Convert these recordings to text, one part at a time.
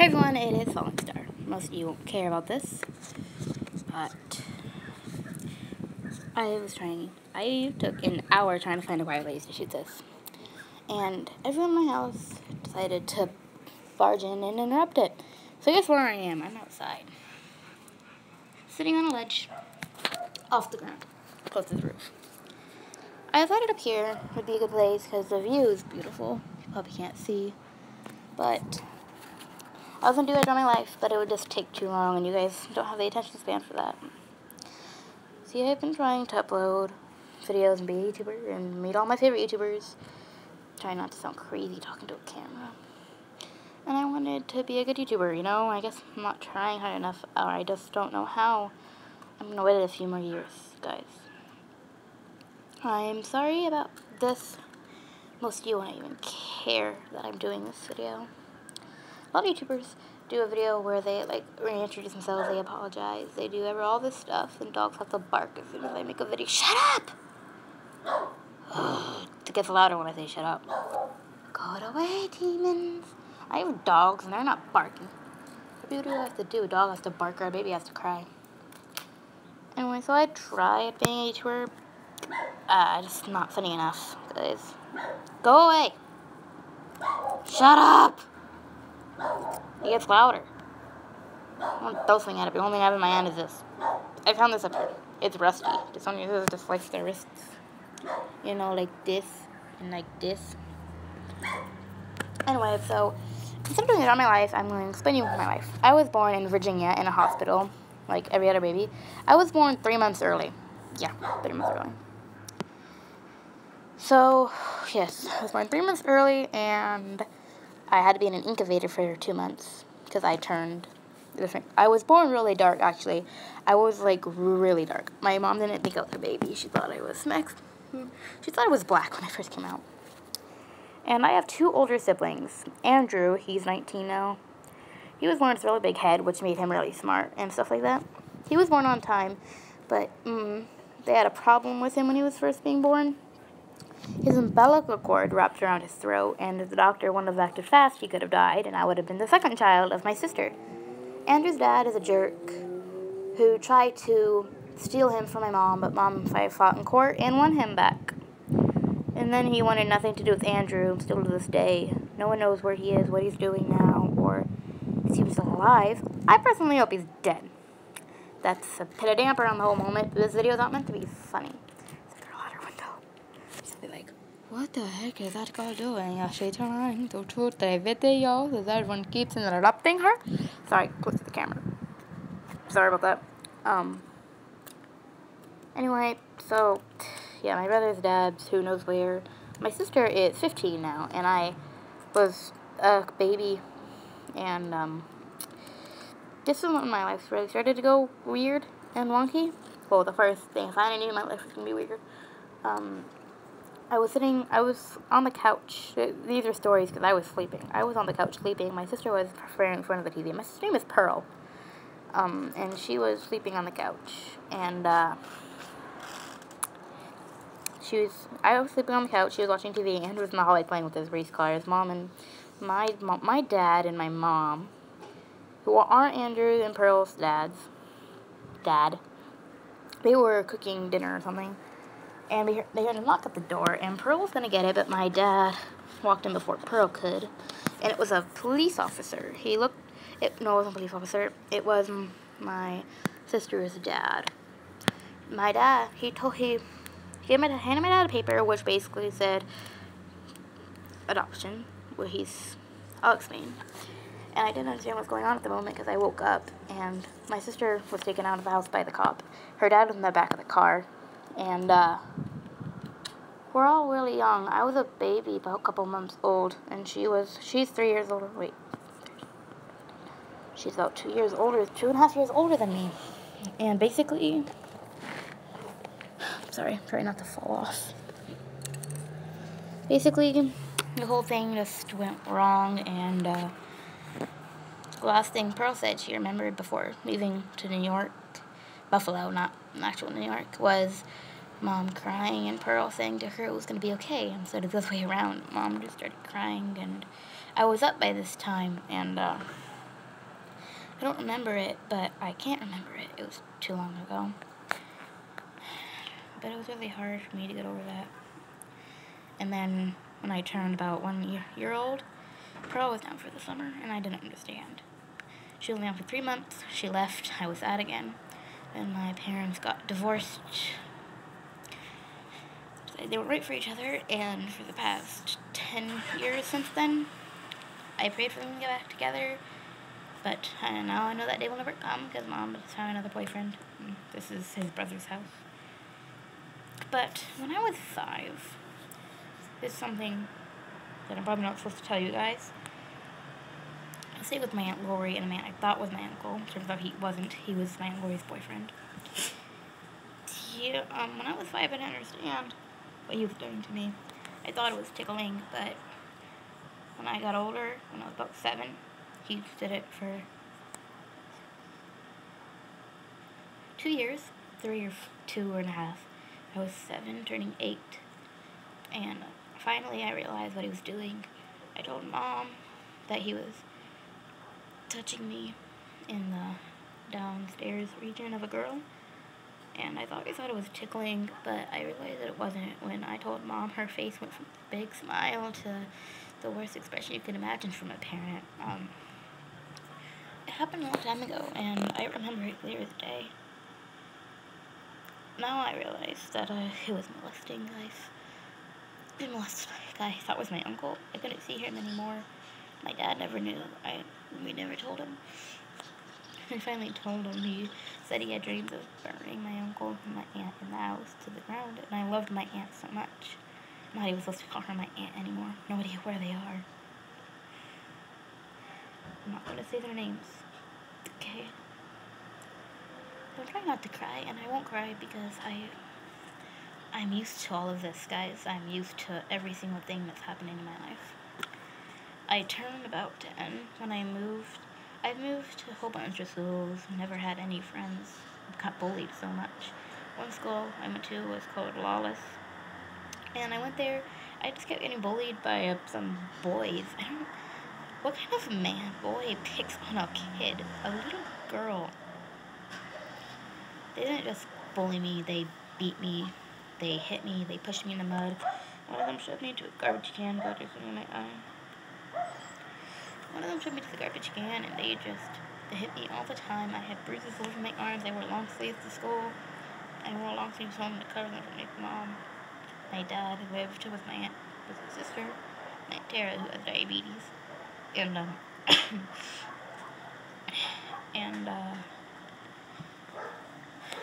Hey everyone, it is Falling Star. Most of you won't care about this, but I took an hour trying to find a quiet place to shoot this. And everyone in my house decided to barge in and interrupt it. So guess where I am? I'm outside. Sitting on a ledge, off the ground, close to the roof. I thought it up here would be a good place because the view is beautiful. You probably can't see, but I was going to do it all my life, but it would just take too long, and you guys don't have the attention span for that. See, I've been trying to upload videos and be a YouTuber and meet all my favorite YouTubers. Trying not to sound crazy talking to a camera. And I wanted to be a good YouTuber, you know? I guess I'm not trying hard enough, or I just don't know how. I'm going to wait a few more years, guys. I'm sorry about this. Most of you won't even care that I'm doing this video. A lot of YouTubers do a video where they reintroduce themselves, they apologize, they do all this stuff, and dogs have to bark as soon as I make a video. Shut up! It gets louder when I say shut up. Go away, demons. I have dogs and they're not barking. What do I have to do? A dog has to bark or a baby has to cry. Anyway, so I tried being a YouTuber. Just not funny enough, guys. Go away! Shut up! It gets louder. I want to throw something at it. The only thing I have in my hand is this. I found this up here. It's rusty. This one uses just like their wrists. You know, like this and like this. Anyway, so since I'm doing it all my life, I'm going to explain you my life. I was born in Virginia in a hospital, like every other baby. I was born 3 months early. Yeah, 3 months early. So, yes, I was born 3 months early, and I had to be in an incubator for 2 months because I turned different. I was born really dark, actually. I was, like, really dark. My mom didn't think I was a baby. She thought I was She thought I was black when I first came out. And I have 2 older siblings. Andrew, he's 19 now. He was born with a really big head, which made him really smart and stuff like that. He was born on time, but they had a problem with him when he was first being born. His umbilical cord wrapped around his throat, and if the doctor wouldn't have acted fast, he could have died, and I would have been the second child of my sister. Andrew's dad is a jerk who tried to steal him from my mom, but Mom and I fought in court and won him back. And then he wanted nothing to do with Andrew, still to this day. No one knows where he is, what he's doing now, or if he was still alive. I personally hope he's dead. That's a put a damper on the whole moment. This video's not meant to be funny. What the heck is that girl doing? She's trying to shoot the video because everyone keeps interrupting her. Sorry, close to the camera. Sorry about that. Anyway, so, yeah, my brother's dad's who knows where. My sister is 15 now, and I was a baby, and, this is when my life really started to go weird and wonky. Well, the first thing I knew my life was going to be weird. I was on the couch. These are stories because I was sleeping. I was on the couch sleeping. My sister was in front of the TV. My sister's name is Pearl. And she was sleeping on the couch. And, I was sleeping on the couch. She was watching TV. Andrew was in the hallway playing with his race car. His mom and my dad and my mom, who aren't Andrew and Pearl's dad, they were cooking dinner or something. And they heard a knock at the door, and Pearl was going to get it, but my dad walked in before Pearl could. And it was a police officer. No, it wasn't a police officer. It was my sister's dad. My dad, handed my dad a paper, which basically said adoption, I'll explain. And I didn't understand what was going on at the moment because I woke up, and my sister was taken out of the house by the cop. Her dad was in the back of the car. And, we're all really young. I was a baby, about a couple months old, and she's 3 years older. Wait. She's about 2 years older, 2.5 years older than me. And basically, sorry, try not to fall off. Basically, the whole thing just went wrong, and, the last thing Pearl said she remembered before leaving to New York, Buffalo, not actual New York, was Mom crying and Pearl saying to her it was going to be okay instead of the other way around. Mom just started crying, and I was up by this time, and don't remember it, but I can't remember it. It was too long ago. But it was really hard for me to get over that. And then when I turned about 1 year old, Pearl was down for the summer, and I didn't understand. She was down for 3 months. She left. I was sad again. And my parents got divorced. They were right for each other, and for the past 10 years since then, I prayed for them to get back together. But now I know that day will never come because Mom has found another boyfriend. This is his brother's house. But when I was 5, this is something that I'm probably not supposed to tell you guys. I stayed with my Aunt Lori and a man I thought was my uncle. Turns out he wasn't. He was my Aunt Lori's boyfriend. When I was 5, I didn't understand what he was doing to me. I thought it was tickling, but when I got older, when I was about 7, he did it for 2 years, 3 or 2.5. I was 7, turning 8, and finally I realized what he was doing. I told Mom that he was touching me in the downstairs region of a girl, and I thought it was tickling, but I realized that it wasn't. When I told Mom, her face went from a big smile to the worst expression you can imagine from a parent. It happened a long time ago, and I remember it clear as day. Now I realize that it was molesting, guys. Been molested by a guy I thought was my uncle. I couldn't see him anymore. My dad never knew. We never told him. I finally told him. He said he had dreams of burning my uncle and my aunt in the house to the ground, and I loved my aunt so much. Not even supposed to call her my aunt anymore. No idea where they are. I'm not going to say their names. Okay. I'm trying not to cry, and I won't cry because I'm used to all of this, guys. I'm used to every single thing that's happening in my life. I turned about 10 when I moved. I moved to a whole bunch of schools, never had any friends, got bullied so much. One school I went to was called Lawless, and I went there. I just kept getting bullied by some boys. What kind of boy picks on a kid, a little girl? They didn't just bully me, they beat me, they hit me, they pushed me in the mud. One of them shoved me into a garbage can, got it in my eye. One of them shoved me to the garbage can, and they hit me all the time. I had bruises all over my arms. I wore long sleeves to school. I wore long sleeves home to cover them from my mom. My dad, who lived with my aunt, with his sister, my Aunt Tara, who has diabetes. And,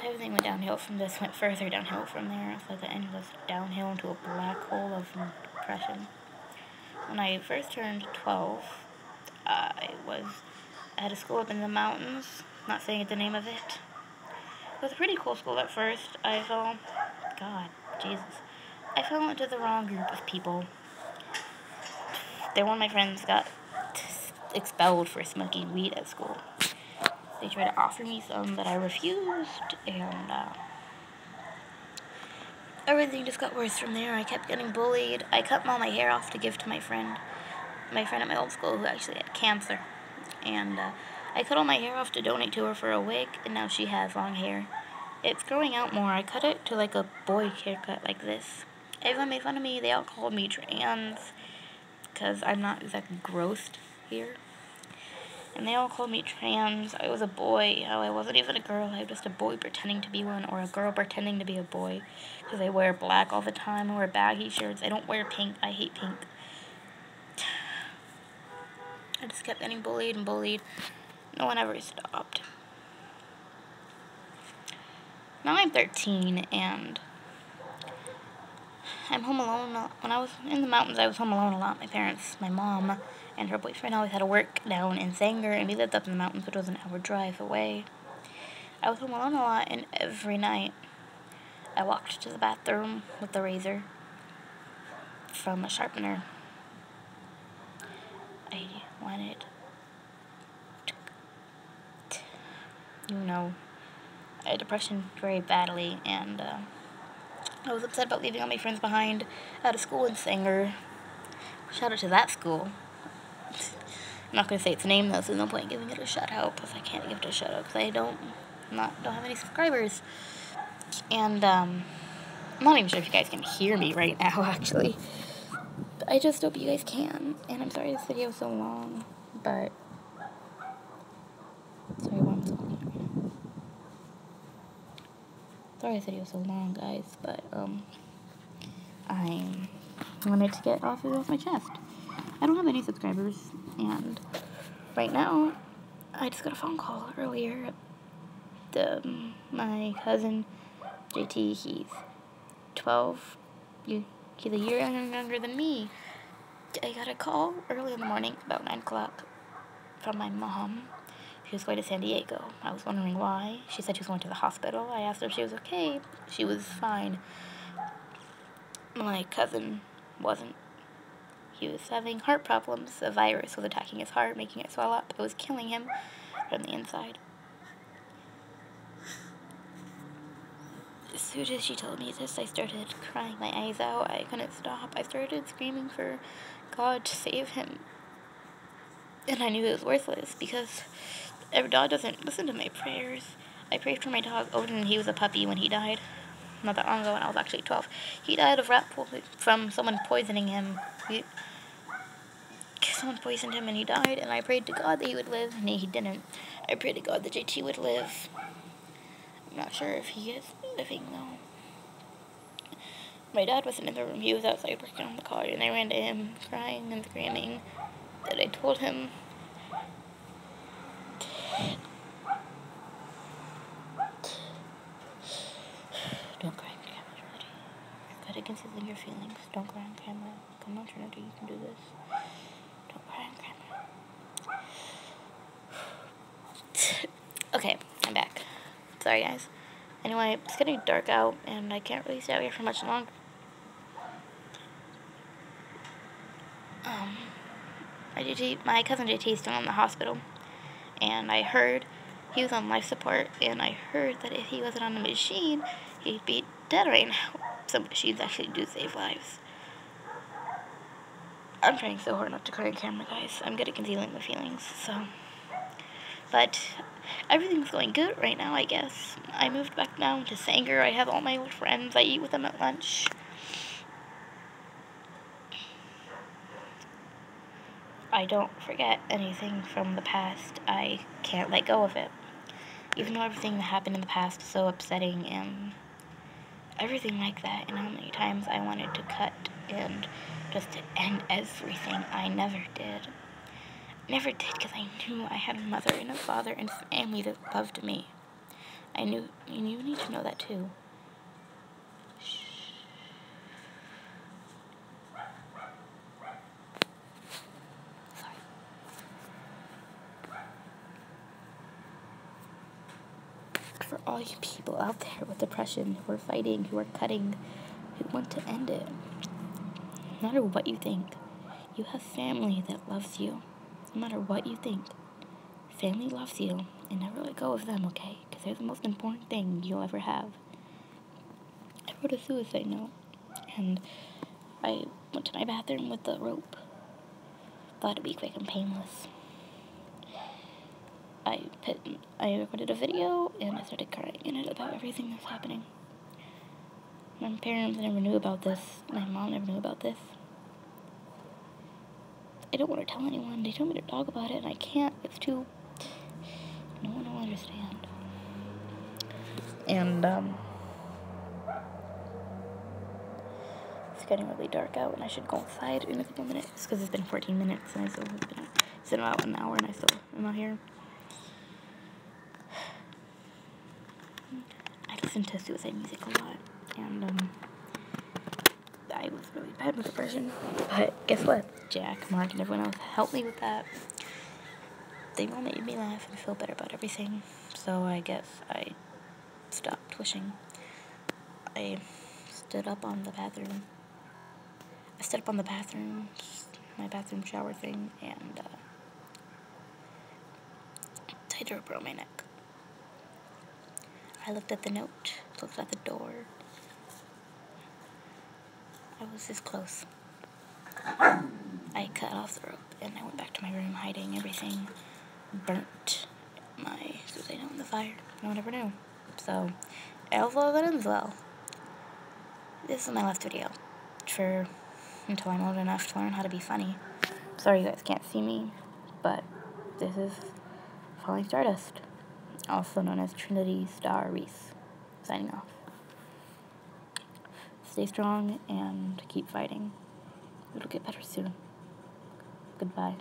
everything went downhill from this, went further downhill from there. It's like an endless downhill into a black hole of depression. When I first turned 12, I was at a school up in the mountains, not saying the name of it. It was a pretty cool school at first. I fell into the wrong group of people. One of my friends got expelled for smoking weed at school. They tried to offer me some, but I refused, and everything just got worse from there. I kept getting bullied. I cut all my hair off to give to my friend at my old school who actually had cancer, and I cut all my hair off to donate to her for a wig, and now she has long hair. It's growing out more. I cut it to like a boy haircut like this. Everyone made fun of me. They all called me trans because I'm not exactly grossed here. And they all called me trans. I was a boy. I wasn't even a girl. I was just a boy pretending to be one, or a girl pretending to be a boy. Because I wear black all the time. I wear baggy shirts. I don't wear pink. I hate pink. I just kept getting bullied and bullied. No one ever stopped. Now I'm 13, and I'm home alone. When I was in the mountains, I was home alone a lot. My parents, my mom, and her boyfriend always had to work down in Sanger, and we lived up in the mountains, which was an hour drive away. I was home alone a lot, and every night I walked to the bathroom with the razor from a sharpener. I wanted I had depression very badly, and I was upset about leaving all my friends behind at a school in Sanger. Shout out to that school. not going to say its name, though, so there's no point in giving it a shout-out, because I can't give it a shout-out, because I don't have any subscribers. And, I'm not even sure if you guys can hear me right now, actually. But I just hope you guys can. And I'm sorry this video is so long, but... Sorry, why am I so long? Sorry this video is so long, guys, but, I wanted to get off my chest. I don't have any subscribers, and right now, I just got a phone call earlier. My cousin, JT, he's 12. He's a year younger than me. I got a call early in the morning, about 9 o'clock, from my mom. She was going to San Diego. I was wondering why. She said she was going to the hospital. I asked her if she was okay. She was fine. My cousin wasn't. He was having heart problems. A virus was attacking his heart, making it swell up. It was killing him from the inside. As soon as she told me this, I started crying my eyes out. I couldn't stop. I started screaming for God to save him. And I knew it was worthless because every dog doesn't listen to my prayers. I prayed for my dog, Odin. He was a puppy when he died. Not that long ago when I was actually 12. He died of rat poison from someone poisoning him. Someone poisoned him and he died, and I prayed to God that he would live, and he didn't. I prayed to God that JT would live. I'm not sure if he is living, though. My dad wasn't in the room. He was outside working on the car, and I ran to him, crying and screaming, that I told him don't cry on camera, Trinity. You've got to conceal your feelings. Don't cry on camera. Come on, Trinity, you can do this. Don't cry on camera. Okay, I'm back. Sorry, guys. Anyway, it's getting dark out, and I can't really stay out here for much longer. My cousin JT is still in the hospital, and I heard he was on life support, and I heard that if he wasn't on the machine, he'd be dead right now. Some machines actually do save lives. I'm trying so hard not to cry on camera, guys. I'm good at concealing my feelings, so... But everything's going good right now, I guess. I moved back down to Sanger. I have all my old friends. I eat with them at lunch. I don't forget anything from the past. I can't let go of it. Even though everything that happened in the past is so upsetting and everything like that, and how many times I wanted to cut and just to end everything, I never did. Never did, because I knew I had a mother and a father and family that loved me. I knew, and you need to know that too. Shh. Sorry. For all you people out there with depression, who are fighting, who are cutting, who want to end it, no matter what you think, you have family that loves you. No matter what you think, family loves you, and never let go of them, okay? Because they're the most important thing you'll ever have. I wrote a suicide note, and I went to my bathroom with the rope. Thought it'd be quick and painless. I recorded a video, and I started crying in it about everything that's happening. My parents never knew about this. My mom never knew about this. I don't want to tell anyone. They told me to talk about it, and I can't. It's too... No one will understand. And, it's getting really dark out, and I should go outside in a couple minutes, because it's been 14 minutes, and I still have been... It's been about an hour, and I still am not here. I listen to suicide music a lot, and, I was really bad with depression, but guess what? Jack, Mark, and everyone else helped me with that. They all made me laugh and feel better about everything, so I guess I stopped wishing. I stood up on the bathroom. My bathroom shower thing, and tied a rope around my neck. I looked at the note, looked at the door. I was this close. I cut off the rope and I went back to my room hiding everything. Burnt my suicidal in the fire. No one ever knew. So, although that ends well. This is my last video. Until I'm old enough to learn how to be funny. Sorry you guys can't see me, but this is Falling Stardust, also known as Trinity Star Reese, signing off. Stay strong and keep fighting. It'll get better soon. Goodbye.